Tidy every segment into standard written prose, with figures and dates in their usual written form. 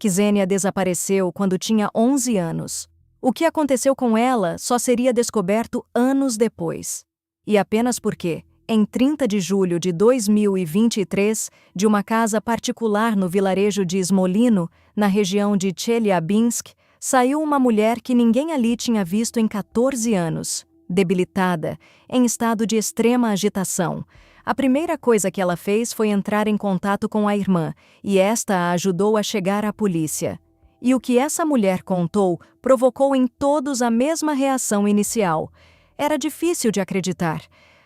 Ksenia desapareceu quando tinha 11 anos. O que aconteceu com ela só seria descoberto anos depois. E apenas porque, em 30 de julho de 2023, de uma casa particular no vilarejo de Smolino, na região de Chelyabinsk, saiu uma mulher que ninguém ali tinha visto em 14 anos, debilitada, em estado de extrema agitação. A primeira coisa que ela fez foi entrar em contato com a irmã, e esta a ajudou a chegar à polícia. E o que essa mulher contou provocou em todos a mesma reação inicial. Era difícil de acreditar.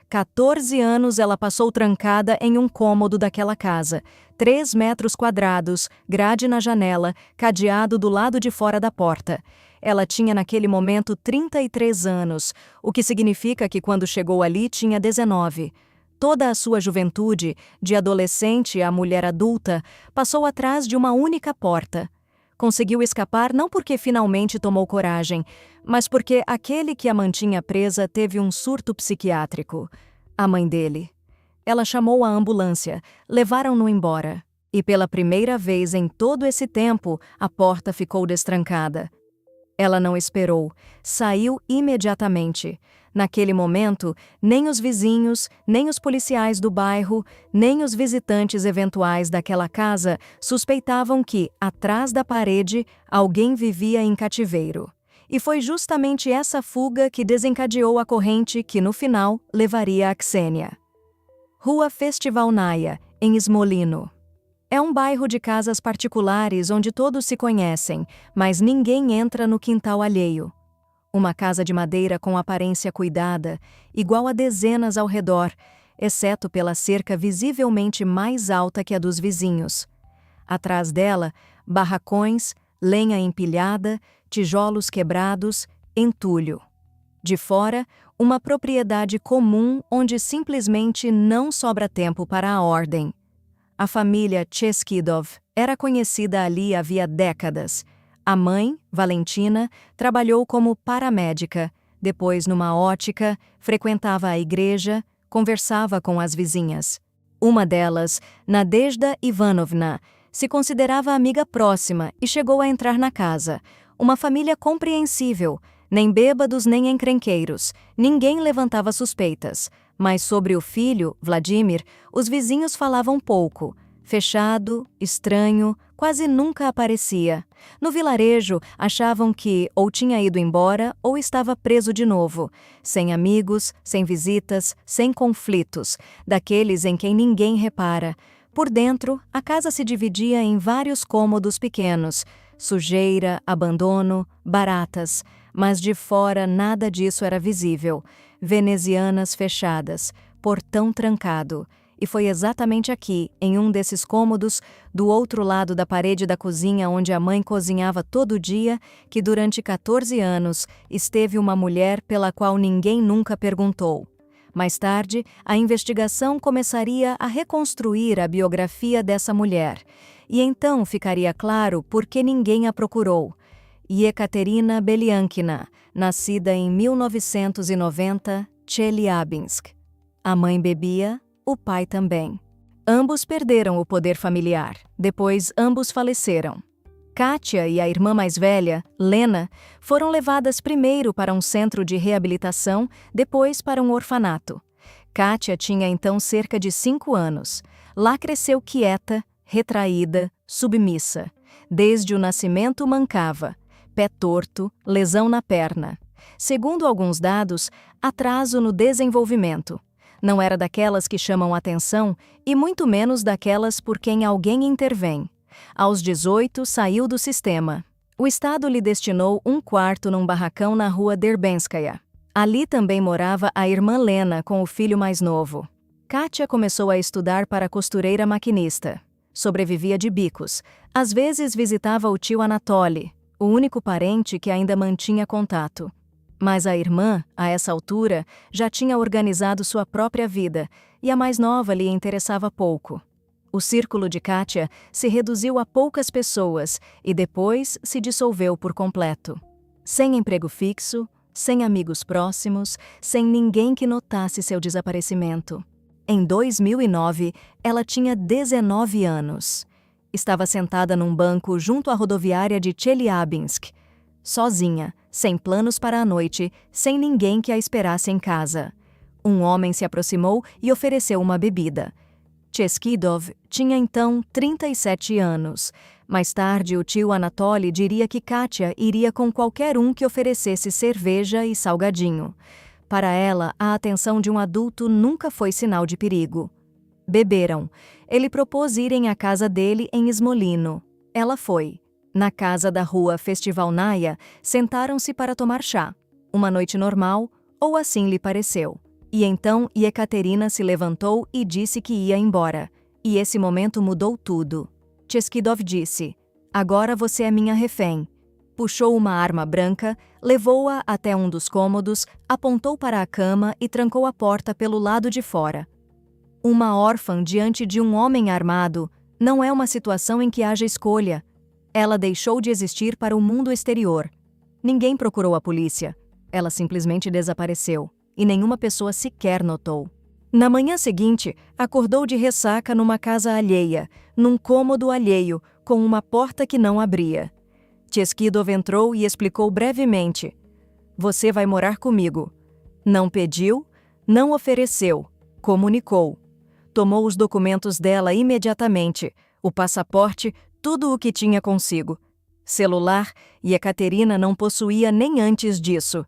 14 anos ela passou trancada em um cômodo daquela casa, 3 metros quadrados, grade na janela, cadeado do lado de fora da porta. Ela tinha naquele momento 33 anos, o que significa que quando chegou ali tinha 19. Toda a sua juventude, de adolescente a mulher adulta, passou atrás de uma única porta. Conseguiu escapar não porque finalmente tomou coragem, mas porque aquele que a mantinha presa teve um surto psiquiátrico. A mãe dele. Ela chamou a ambulância, levaram-no embora. E pela primeira vez em todo esse tempo, a porta ficou destrancada. Ela não esperou, saiu imediatamente. Naquele momento, nem os vizinhos, nem os policiais do bairro, nem os visitantes eventuais daquela casa suspeitavam que, atrás da parede, alguém vivia em cativeiro. E foi justamente essa fuga que desencadeou a corrente que, no final, levaria a Ksenia. Rua Festivalnaya, em Smolino. É um bairro de casas particulares onde todos se conhecem, mas ninguém entra no quintal alheio. Uma casa de madeira com aparência cuidada, igual a dezenas ao redor, exceto pela cerca visivelmente mais alta que a dos vizinhos. Atrás dela, barracões, lenha empilhada, tijolos quebrados, entulho. De fora, uma propriedade comum onde simplesmente não sobra tempo para a ordem. A família Cheskidov era conhecida ali havia décadas. A mãe, Valentina, trabalhou como paramédica, depois numa ótica, frequentava a igreja, conversava com as vizinhas. Uma delas, Nadezhda Ivanovna, se considerava amiga próxima e chegou a entrar na casa. Uma família compreensível, nem bêbados nem encrenqueiros, ninguém levantava suspeitas. Mas sobre o filho, Vladimir, os vizinhos falavam pouco. Fechado, estranho, quase nunca aparecia. No vilarejo, achavam que ou tinha ido embora ou estava preso de novo. Sem amigos, sem visitas, sem conflitos, daqueles em quem ninguém repara. Por dentro, a casa se dividia em vários cômodos pequenos. Sujeira, abandono, baratas. Mas de fora nada disso era visível. Venezianas fechadas, portão trancado. E foi exatamente aqui, em um desses cômodos, do outro lado da parede da cozinha onde a mãe cozinhava todo dia, que durante 14 anos esteve uma mulher pela qual ninguém nunca perguntou. Mais tarde, a investigação começaria a reconstruir a biografia dessa mulher. E então ficaria claro por que ninguém a procurou. Yekaterina Beliankina, nascida em 1990, Chelyabinsk. A mãe bebia, o pai também. Ambos perderam o poder familiar, depois ambos faleceram. Kátia e a irmã mais velha, Lena, foram levadas primeiro para um centro de reabilitação, depois para um orfanato. Kátia tinha então cerca de 5 anos. Lá cresceu quieta, retraída, submissa. Desde o nascimento mancava. Pé torto, lesão na perna. Segundo alguns dados, atraso no desenvolvimento. Não era daquelas que chamam atenção e muito menos daquelas por quem alguém intervém. Aos 18, saiu do sistema. O Estado lhe destinou um quarto num barracão na rua Derbenskaya. Ali também morava a irmã Lena com o filho mais novo. Kátia começou a estudar para costureira maquinista. Sobrevivia de bicos. Às vezes visitava o tio Anatoly, o único parente que ainda mantinha contato. Mas a irmã, a essa altura, já tinha organizado sua própria vida, e a mais nova lhe interessava pouco. O círculo de Kátia se reduziu a poucas pessoas e depois se dissolveu por completo. Sem emprego fixo, sem amigos próximos, sem ninguém que notasse seu desaparecimento. Em 2009, ela tinha 19 anos. estava sentada num banco junto à rodoviária de Chelyabinsk, sozinha, sem planos para a noite, sem ninguém que a esperasse em casa. Um homem se aproximou e ofereceu uma bebida. Cheskidov tinha então 37 anos. Mais tarde, o tio Anatoly diria que Katia iria com qualquer um que oferecesse cerveja e salgadinho. Para ela, a atenção de um adulto nunca foi sinal de perigo. Beberam. Ele propôs irem à casa dele em Smolino. Ela foi. Na casa da rua Festivalnaya, sentaram-se para tomar chá. Uma noite normal, ou assim lhe pareceu. E então Ekaterina se levantou e disse que ia embora. E esse momento mudou tudo. Cheskidov disse: "Agora você é minha refém." Puxou uma arma branca, levou-a até um dos cômodos, apontou para a cama e trancou a porta pelo lado de fora. Uma órfã diante de um homem armado não é uma situação em que haja escolha. Ela deixou de existir para o mundo exterior. Ninguém procurou a polícia. Ela simplesmente desapareceu, e nenhuma pessoa sequer notou. Na manhã seguinte, acordou de ressaca numa casa alheia, num cômodo alheio, com uma porta que não abria. Cheskidov entrou e explicou brevemente: "Você vai morar comigo." Não pediu, não ofereceu, comunicou. Tomou os documentos dela imediatamente, o passaporte, tudo o que tinha consigo. Celular, e Ekaterina não possuía nem antes disso.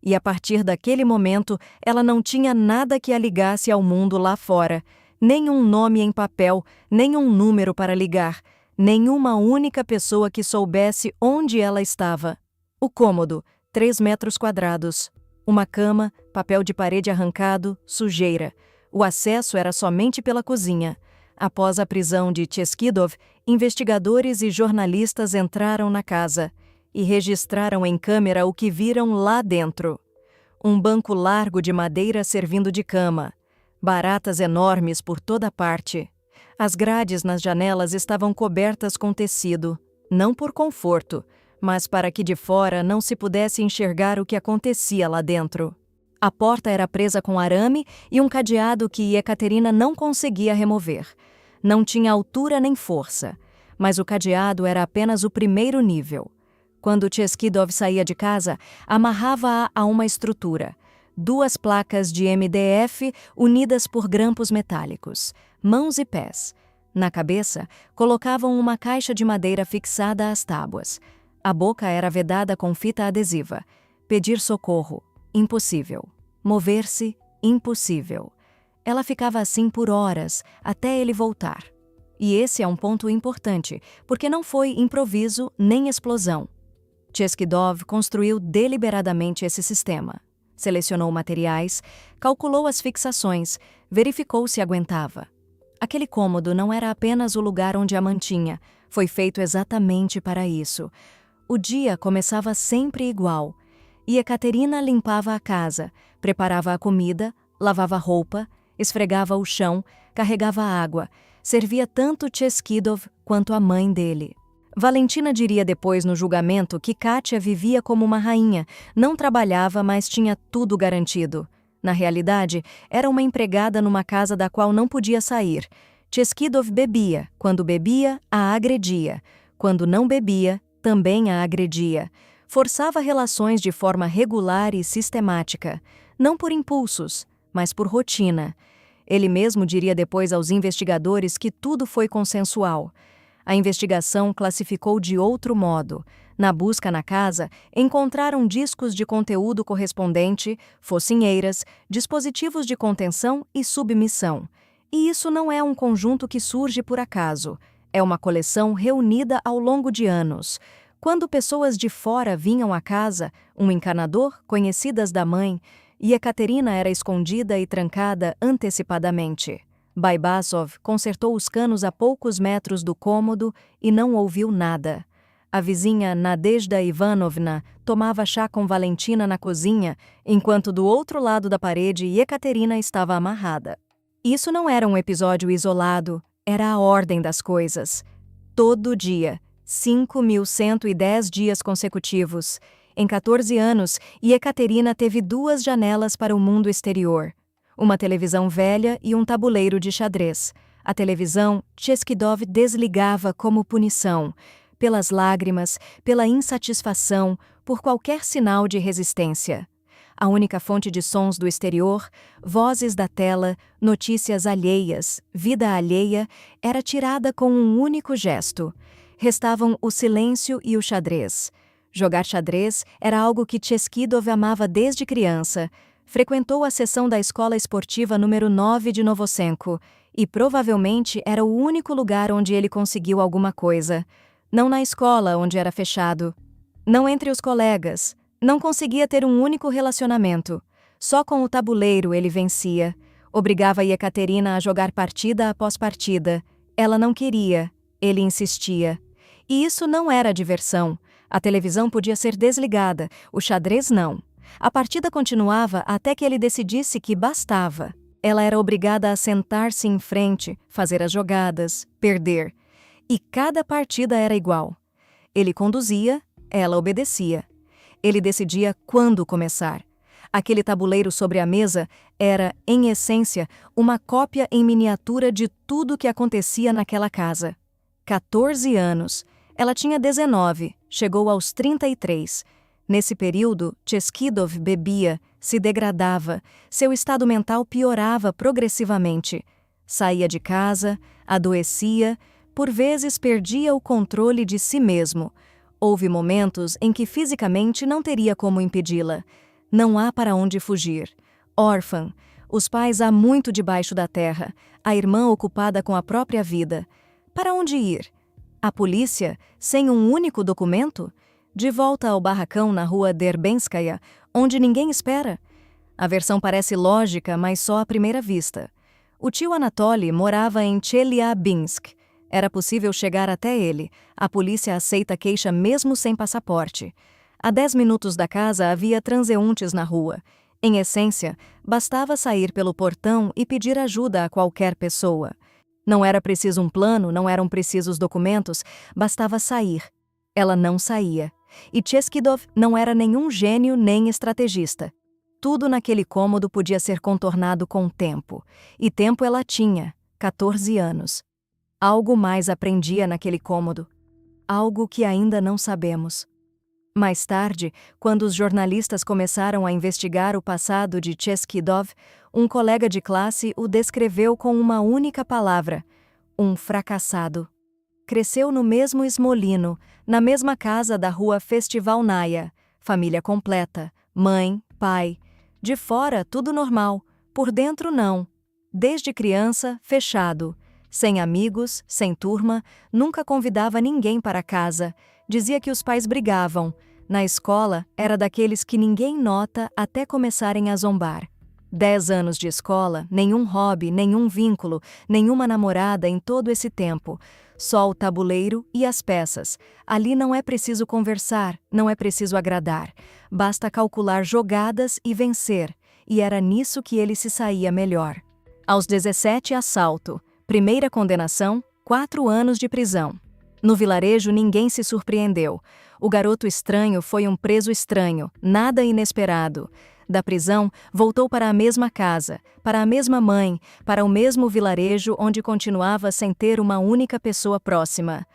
E a partir daquele momento, ela não tinha nada que a ligasse ao mundo lá fora, nem um nome em papel, nem um número para ligar, nenhuma única pessoa que soubesse onde ela estava. O cômodo, 3 metros quadrados. Uma cama, papel de parede arrancado, sujeira. O acesso era somente pela cozinha. Após a prisão de Cheskidov, investigadores e jornalistas entraram na casa e registraram em câmera o que viram lá dentro. Um banco largo de madeira servindo de cama. Baratas enormes por toda parte. As grades nas janelas estavam cobertas com tecido, não por conforto, mas para que de fora não se pudesse enxergar o que acontecia lá dentro. A porta era presa com arame e um cadeado que Ekaterina não conseguia remover. Não tinha altura nem força, mas o cadeado era apenas o primeiro nível. Quando Cheskidov saía de casa, amarrava-a a uma estrutura. 2 placas de MDF unidas por grampos metálicos, mãos e pés. Na cabeça, colocavam uma caixa de madeira fixada às tábuas. A boca era vedada com fita adesiva. Pedir socorro, impossível. Mover-se, impossível. Ela ficava assim por horas, até ele voltar. E esse é um ponto importante, porque não foi improviso nem explosão. Cheskidov construiu deliberadamente esse sistema. Selecionou materiais, calculou as fixações, verificou se aguentava. Aquele cômodo não era apenas o lugar onde a mantinha, foi feito exatamente para isso. O dia começava sempre igual. E Ekaterina limpava a casa, preparava a comida, lavava roupa, esfregava o chão, carregava água, servia tanto Cheskidov quanto a mãe dele. Valentina diria depois no julgamento que Katia vivia como uma rainha, não trabalhava, mas tinha tudo garantido. Na realidade, era uma empregada numa casa da qual não podia sair. Cheskidov bebia. Quando bebia, a agredia. Quando não bebia, também a agredia. Forçava relações de forma regular e sistemática. Não por impulsos, mas por rotina. Ele mesmo diria depois aos investigadores que tudo foi consensual. A investigação classificou de outro modo. Na busca na casa, encontraram discos de conteúdo correspondente, focinheiras, dispositivos de contenção e submissão. E isso não é um conjunto que surge por acaso. É uma coleção reunida ao longo de anos. Quando pessoas de fora vinham à casa, um encanador, conhecidas da mãe, e Ekaterina era escondida e trancada antecipadamente. Baibasov consertou os canos a poucos metros do cômodo e não ouviu nada. A vizinha Nadezhda Ivanovna tomava chá com Valentina na cozinha, enquanto do outro lado da parede Ekaterina estava amarrada. Isso não era um episódio isolado, era a ordem das coisas. Todo dia, 5.110 dias consecutivos. Em 14 anos, Ekaterina teve 2 janelas para o mundo exterior. Uma televisão velha e um tabuleiro de xadrez. A televisão, Cheskidov desligava como punição, pelas lágrimas, pela insatisfação, por qualquer sinal de resistência. A única fonte de sons do exterior, vozes da tela, notícias alheias, vida alheia, era tirada com um único gesto. Restavam o silêncio e o xadrez. Jogar xadrez era algo que Cheskidov amava desde criança. Frequentou a seção da escola esportiva número 9 de Novosenko e provavelmente era o único lugar onde ele conseguiu alguma coisa. Não na escola, onde era fechado. Não entre os colegas. Não conseguia ter um único relacionamento. Só com o tabuleiro ele vencia. Obrigava Ekaterina a jogar partida após partida. Ela não queria. Ele insistia. E isso não era diversão. A televisão podia ser desligada, o xadrez não. A partida continuava até que ele decidisse que bastava. Ela era obrigada a sentar-se em frente, fazer as jogadas, perder. E cada partida era igual. Ele conduzia, ela obedecia. Ele decidia quando começar. Aquele tabuleiro sobre a mesa era, em essência, uma cópia em miniatura de tudo o que acontecia naquela casa. 14 anos. Ela tinha 19, chegou aos 33. Nesse período, Cheskidov bebia, se degradava, seu estado mental piorava progressivamente. Saía de casa, adoecia, por vezes perdia o controle de si mesmo. Houve momentos em que fisicamente não teria como impedi-la. Não há para onde fugir. Órfã, os pais há muito debaixo da terra, a irmã ocupada com a própria vida. Para onde ir? A polícia, sem um único documento? De volta ao barracão na rua Derbenskaya, onde ninguém espera? A versão parece lógica, mas só à primeira vista. O tio Anatoly morava em Chelyabinsk. Era possível chegar até ele. A polícia aceita queixa mesmo sem passaporte. A 10 minutos da casa havia transeuntes na rua. Em essência, bastava sair pelo portão e pedir ajuda a qualquer pessoa. Não era preciso um plano, não eram precisos documentos, bastava sair. Ela não saía. E Cheskidov não era nenhum gênio nem estrategista. Tudo naquele cômodo podia ser contornado com tempo. E tempo ela tinha, 14 anos. Algo mais aprendia naquele cômodo. Algo que ainda não sabemos. Mais tarde, quando os jornalistas começaram a investigar o passado de Cheskidov, um colega de classe o descreveu com uma única palavra: um fracassado. Cresceu no mesmo Smolino, na mesma casa da rua Festivalnaya, família completa, mãe, pai. De fora, tudo normal, por dentro não. Desde criança, fechado. Sem amigos, sem turma, nunca convidava ninguém para casa. Dizia que os pais brigavam. Na escola, era daqueles que ninguém nota até começarem a zombar. 10 anos de escola, nenhum hobby, nenhum vínculo, nenhuma namorada em todo esse tempo. Só o tabuleiro e as peças. Ali não é preciso conversar, não é preciso agradar. Basta calcular jogadas e vencer. E era nisso que ele se saía melhor. Aos 17, assalto. Primeira condenação, 4 anos de prisão. No vilarejo ninguém se surpreendeu. O garoto estranho foi um preso estranho, nada inesperado. Da prisão, voltou para a mesma casa, para a mesma mãe, para o mesmo vilarejo onde continuava sem ter uma única pessoa próxima.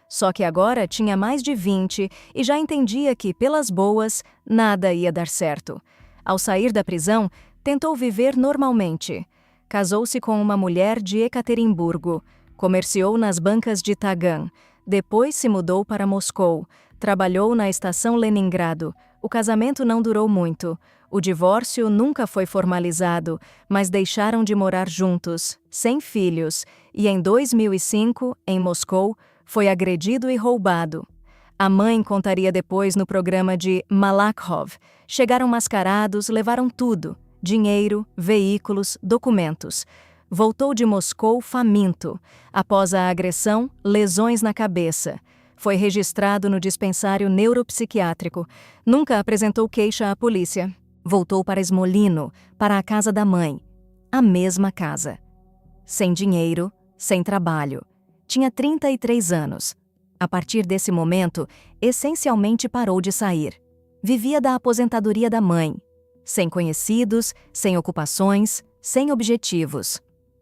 Só que agora tinha mais de 20 e já entendia que, pelas boas, nada ia dar certo. Ao sair da prisão, tentou viver normalmente. Casou-se com uma mulher de Ekaterimburgo, comerciou nas bancas de Tagan, depois se mudou para Moscou, trabalhou na estação Leningrado. O casamento não durou muito. O divórcio nunca foi formalizado, mas deixaram de morar juntos, sem filhos, e em 2005, em Moscou, foi agredido e roubado. A mãe contaria depois no programa de Malakhov. Chegaram mascarados, levaram tudo. Dinheiro, veículos, documentos. Voltou de Moscou faminto. Após a agressão, lesões na cabeça. Foi registrado no dispensário neuropsiquiátrico. Nunca apresentou queixa à polícia. Voltou para Smolino, para a casa da mãe. A mesma casa. Sem dinheiro, sem trabalho. Tinha 33 anos. A partir desse momento, essencialmente parou de sair. Vivia da aposentadoria da mãe. Sem conhecidos, sem ocupações, sem objetivos.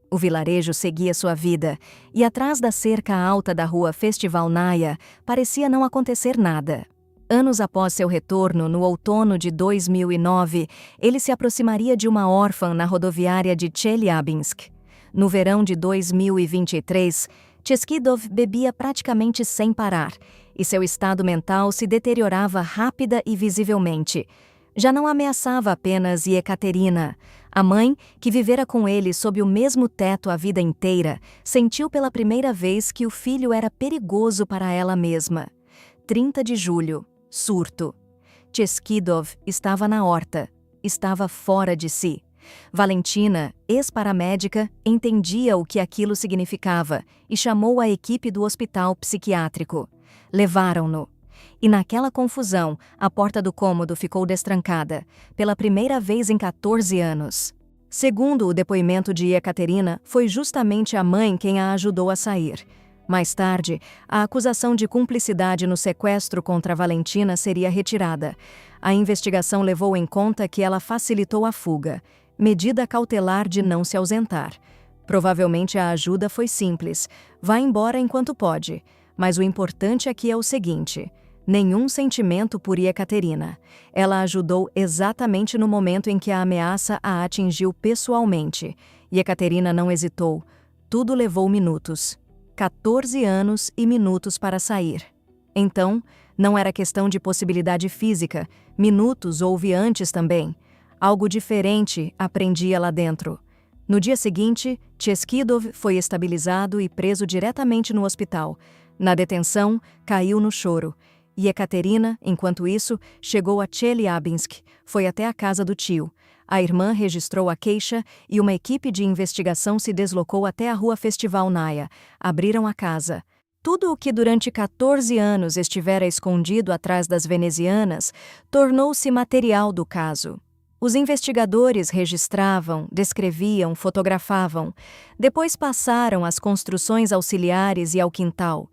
O vilarejo seguia sua vida, e atrás da cerca alta da rua Festivalnaja parecia não acontecer nada. Anos após seu retorno, no outono de 2009, ele se aproximaria de uma órfã na rodoviária de Chelyabinsk. No verão de 2023, Cheskidov bebia praticamente sem parar, e seu estado mental se deteriorava rápida e visivelmente. Já não ameaçava apenas Yekaterina. A mãe, que vivera com ele sob o mesmo teto a vida inteira, sentiu pela primeira vez que o filho era perigoso para ela mesma. 30 de julho. Surto. Cheskidov estava na horta. Estava fora de si. Valentina, ex-paramédica, entendia o que aquilo significava e chamou a equipe do hospital psiquiátrico. Levaram-no. E naquela confusão, a porta do cômodo ficou destrancada, pela primeira vez em 14 anos. Segundo o depoimento de Yekaterina, foi justamente a mãe quem a ajudou a sair. Mais tarde, a acusação de cumplicidade no sequestro contra Valentina seria retirada. A investigação levou em conta que ela facilitou a fuga, medida cautelar de não se ausentar. Provavelmente a ajuda foi simples: vá embora enquanto pode. Mas o importante aqui é o seguinte: nenhum sentimento por Yekaterina. Ela ajudou exatamente no momento em que a ameaça a atingiu pessoalmente. Yekaterina não hesitou. Tudo levou minutos. 14 anos e minutos para sair. Então, não era questão de possibilidade física. Minutos houve antes também. Algo diferente aprendia lá dentro. No dia seguinte, Cheskidov foi estabilizado e preso diretamente no hospital. Na detenção, caiu no choro. Yekaterina, enquanto isso, chegou a Chelyabinsk, foi até a casa do tio. A irmã registrou a queixa e uma equipe de investigação se deslocou até a rua Festivalnaja. Abriram a casa. Tudo o que durante 14 anos estivera escondido atrás das venezianas tornou-se material do caso. Os investigadores registravam, descreviam, fotografavam. Depois passaram às construções auxiliares e ao quintal.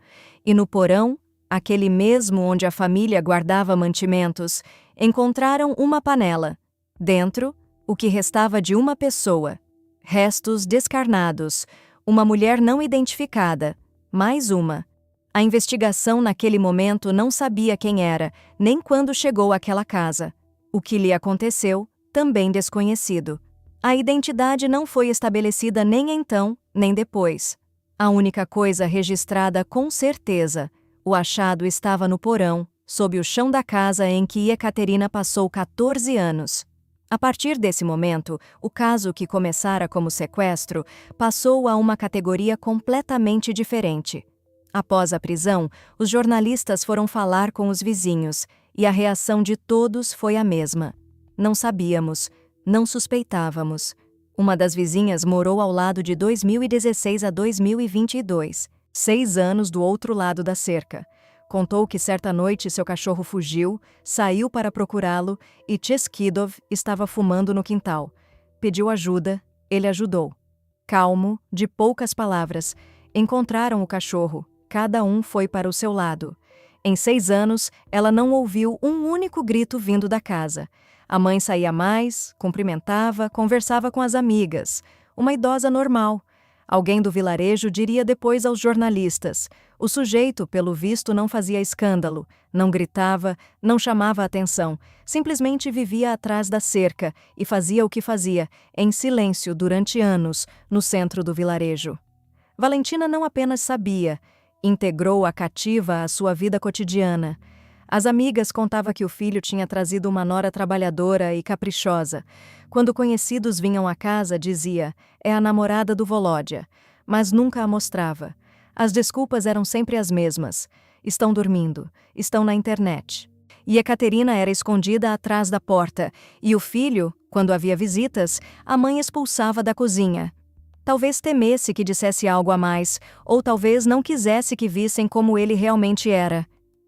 E no porão, aquele mesmo onde a família guardava mantimentos, encontraram uma panela. Dentro, o que restava de uma pessoa. Restos descarnados. Uma mulher não identificada. Mais uma. A investigação naquele momento não sabia quem era, nem quando chegou àquela casa. O que lhe aconteceu, também desconhecido. A identidade não foi estabelecida nem então, nem depois. A única coisa registrada com certeza: o achado estava no porão, sob o chão da casa em que Yekaterina passou 14 anos. A partir desse momento, o caso que começara como sequestro passou a uma categoria completamente diferente. Após a prisão, os jornalistas foram falar com os vizinhos, e a reação de todos foi a mesma. Não sabíamos, não suspeitávamos. Uma das vizinhas morou ao lado de 2016 a 2022, 6 anos do outro lado da cerca. Contou que certa noite seu cachorro fugiu, saiu para procurá-lo e Cheskidov estava fumando no quintal. Pediu ajuda, ele ajudou. Calmo, de poucas palavras, encontraram o cachorro, cada um foi para o seu lado. Em 6 anos, ela não ouviu um único grito vindo da casa. A mãe saía mais, cumprimentava, conversava com as amigas. Uma idosa normal. Alguém do vilarejo diria depois aos jornalistas: o sujeito, pelo visto, não fazia escândalo, não gritava, não chamava atenção, simplesmente vivia atrás da cerca e fazia o que fazia, em silêncio durante anos, no centro do vilarejo. Valentina não apenas sabia, integrou a cativa à sua vida cotidiana. As amigas contavam que o filho tinha trazido uma nora trabalhadora e caprichosa. Quando conhecidos vinham à casa, dizia: é a namorada do Volodya, mas nunca a mostrava. As desculpas eram sempre as mesmas: estão dormindo, estão na internet. E Yekaterina era escondida atrás da porta, e o filho, quando havia visitas, a mãe expulsava da cozinha. Talvez temesse que dissesse algo a mais, ou talvez não quisesse que vissem como ele realmente era.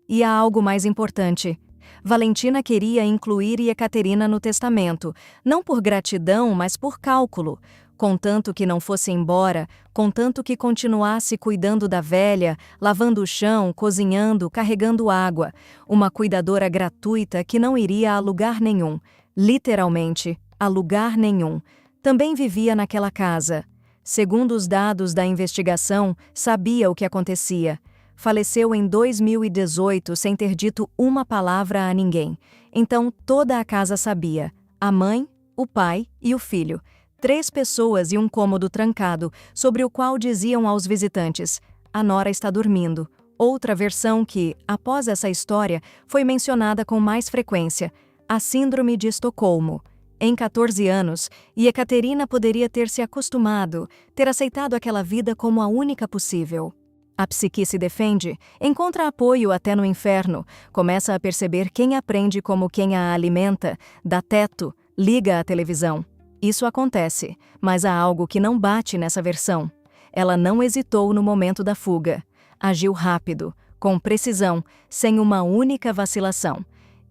E há algo mais importante. Valentina queria incluir Yekaterina no testamento, não por gratidão, mas por cálculo. Contanto que não fosse embora, contanto que continuasse cuidando da velha, lavando o chão, cozinhando, carregando água. Uma cuidadora gratuita que não iria a lugar nenhum. Literalmente, a lugar nenhum. Também vivia naquela casa. Segundo os dados da investigação, sabia o que acontecia. Faleceu em 2018 sem ter dito uma palavra a ninguém. Então toda a casa sabia. A mãe, o pai e o filho. 3 pessoas e um cômodo trancado, sobre o qual diziam aos visitantes: "A nora está dormindo." Outra versão que, após essa história, foi mencionada com mais frequência: a Síndrome de Estocolmo. Em 14 anos, Ekaterina poderia ter se acostumado, ter aceitado aquela vida como a única possível. A psique se defende, encontra apoio até no inferno, começa a perceber quem aprende como quem a alimenta, dá teto, liga a televisão. Isso acontece, mas há algo que não bate nessa versão. Ela não hesitou no momento da fuga. Agiu rápido, com precisão, sem uma única vacilação.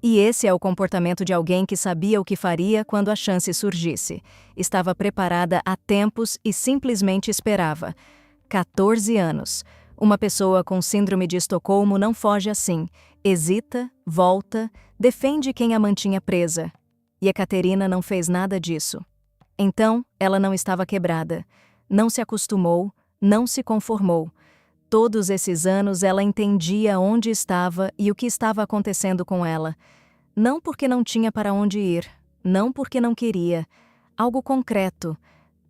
E esse é o comportamento de alguém que sabia o que faria quando a chance surgisse. Estava preparada há tempos e simplesmente esperava. 14 anos. Uma pessoa com síndrome de Estocolmo não foge assim. Hesita, volta, defende quem a mantinha presa. E Ekaterina não fez nada disso. Então, ela não estava quebrada. Não se acostumou, não se conformou. Todos esses anos ela entendia onde estava e o que estava acontecendo com ela. Não porque não tinha para onde ir, não porque não queria. Algo concreto.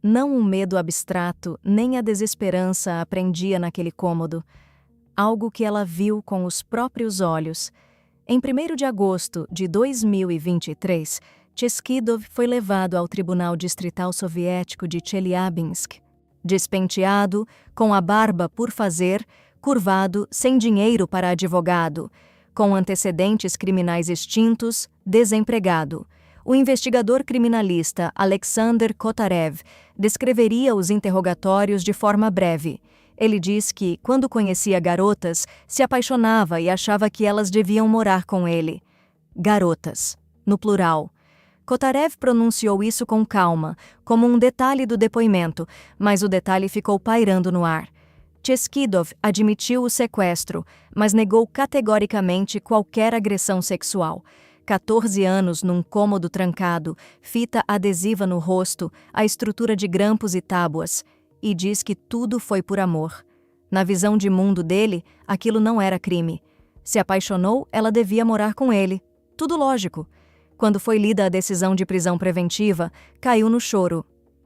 Não um medo abstrato, nem a desesperança a prendia naquele cômodo. Algo que ela viu com os próprios olhos. Em 1º de agosto de 2023, Cheskidov foi levado ao Tribunal Distrital Soviético de Chelyabinsk. Despenteado, com a barba por fazer, curvado, sem dinheiro para advogado, com antecedentes criminais extintos, desempregado. O investigador criminalista Alexander Kotarev descreveria os interrogatórios de forma breve. Ele diz que, quando conhecia garotas, se apaixonava e achava que elas deviam morar com ele. Garotas, no plural. Kotarev pronunciou isso com calma, como um detalhe do depoimento, mas o detalhe ficou pairando no ar. Cheskidov admitiu o sequestro, mas negou categoricamente qualquer agressão sexual. 14 anos num cômodo trancado, fita adesiva no rosto, a estrutura de grampos e tábuas, e diz que tudo foi por amor. Na visão de mundo dele, aquilo não era crime. Se apaixonou, ela devia morar com ele. Tudo lógico. Quando foi lida a decisão de prisão preventiva, caiu no choro.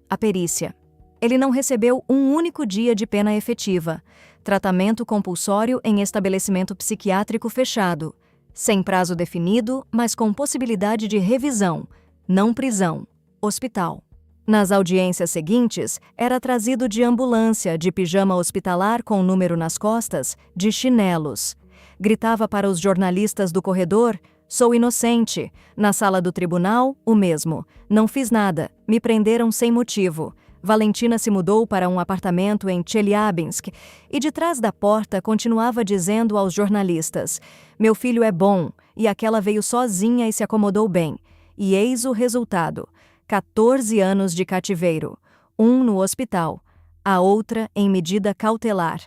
A perícia. Ele não recebeu um único dia de pena efetiva. Tratamento compulsório em estabelecimento psiquiátrico fechado. Sem prazo definido, mas com possibilidade de revisão. Não prisão. Hospital. Nas audiências seguintes, era trazido de ambulância, de pijama hospitalar com número nas costas, de chinelos. Gritava para os jornalistas do corredor: "Sou inocente." Na sala do tribunal, o mesmo. "Não fiz nada. Me prenderam sem motivo." Valentina se mudou para um apartamento em Chelyabinsk e de trás da porta continuava dizendo aos jornalistas: "Meu filho é bom." E aquela veio sozinha e se acomodou bem. E eis o resultado: 14 anos de cativeiro. Um no hospital, a outra em medida cautelar.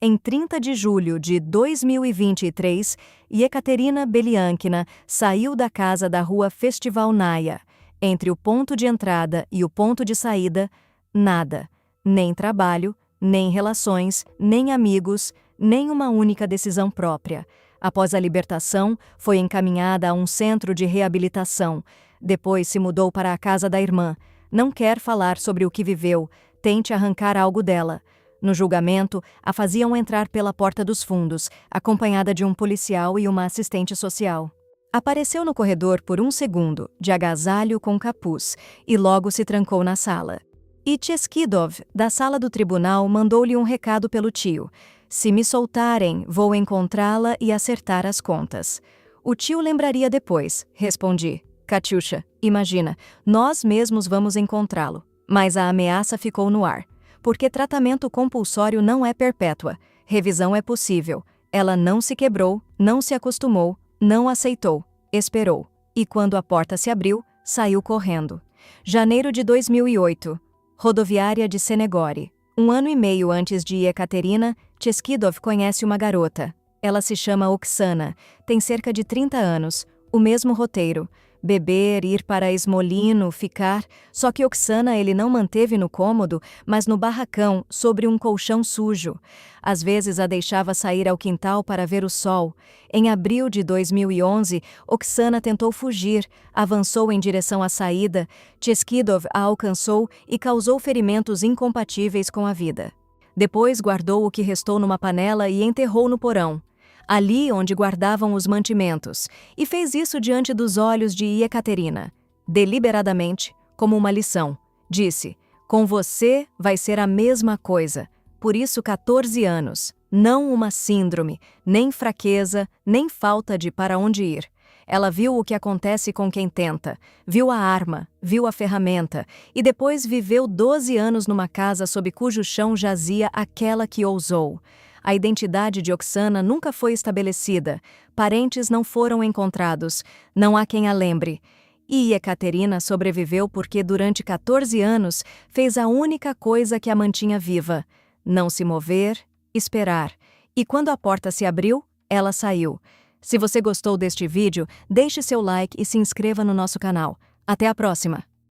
Em 30 de julho de 2023, Ekaterina Beliankina saiu da casa da rua Festivalnaya. Entre o ponto de entrada e o ponto de saída, nada. Nem trabalho, nem relações, nem amigos, nem uma única decisão própria. Após a libertação, foi encaminhada a um centro de reabilitação. Depois se mudou para a casa da irmã. Não quer falar sobre o que viveu. Tente arrancar algo dela. No julgamento, a faziam entrar pela porta dos fundos, acompanhada de um policial e uma assistente social. Apareceu no corredor por um segundo, de agasalho com capuz, e logo se trancou na sala. E Cheskidov, da sala do tribunal, mandou-lhe um recado pelo tio: "Se me soltarem, vou encontrá-la e acertar as contas." "O tio lembraria depois", respondi. "Katyusha, imagina, nós mesmos vamos encontrá-lo." Mas a ameaça ficou no ar. Porque tratamento compulsório não é perpétua. Revisão é possível. Ela não se quebrou, não se acostumou, não aceitou, esperou. E quando a porta se abriu, saiu correndo. Janeiro de 2008. Rodoviária de Senegori. 1 ano e meio antes de Ekaterina, Cheskidov conhece uma garota. Ela se chama Oksana, tem cerca de 30 anos, o mesmo roteiro. beber, ir para Smolino, ficar, só que Oksana ele não manteve no cômodo, mas no barracão, sobre um colchão sujo. Às vezes a deixava sair ao quintal para ver o sol. Em abril de 2011, Oksana tentou fugir, avançou em direção à saída, Cheskidov a alcançou e causou ferimentos incompatíveis com a vida. Depois guardou o que restou numa panela e enterrou no porão, ali onde guardavam os mantimentos, e fez isso diante dos olhos de Ekaterina. Deliberadamente, como uma lição, disse: "Com você vai ser a mesma coisa. Por isso 14 anos, não uma síndrome, nem fraqueza, nem falta de para onde ir." Ela viu o que acontece com quem tenta, viu a arma, viu a ferramenta, e depois viveu 12 anos numa casa sob cujo chão jazia aquela que ousou. A identidade de Oksana nunca foi estabelecida, parentes não foram encontrados, não há quem a lembre. E Ekaterina sobreviveu porque durante 14 anos fez a única coisa que a mantinha viva: não se mover, esperar. E quando a porta se abriu, ela saiu. Se você gostou deste vídeo, deixe seu like e se inscreva no nosso canal. Até a próxima!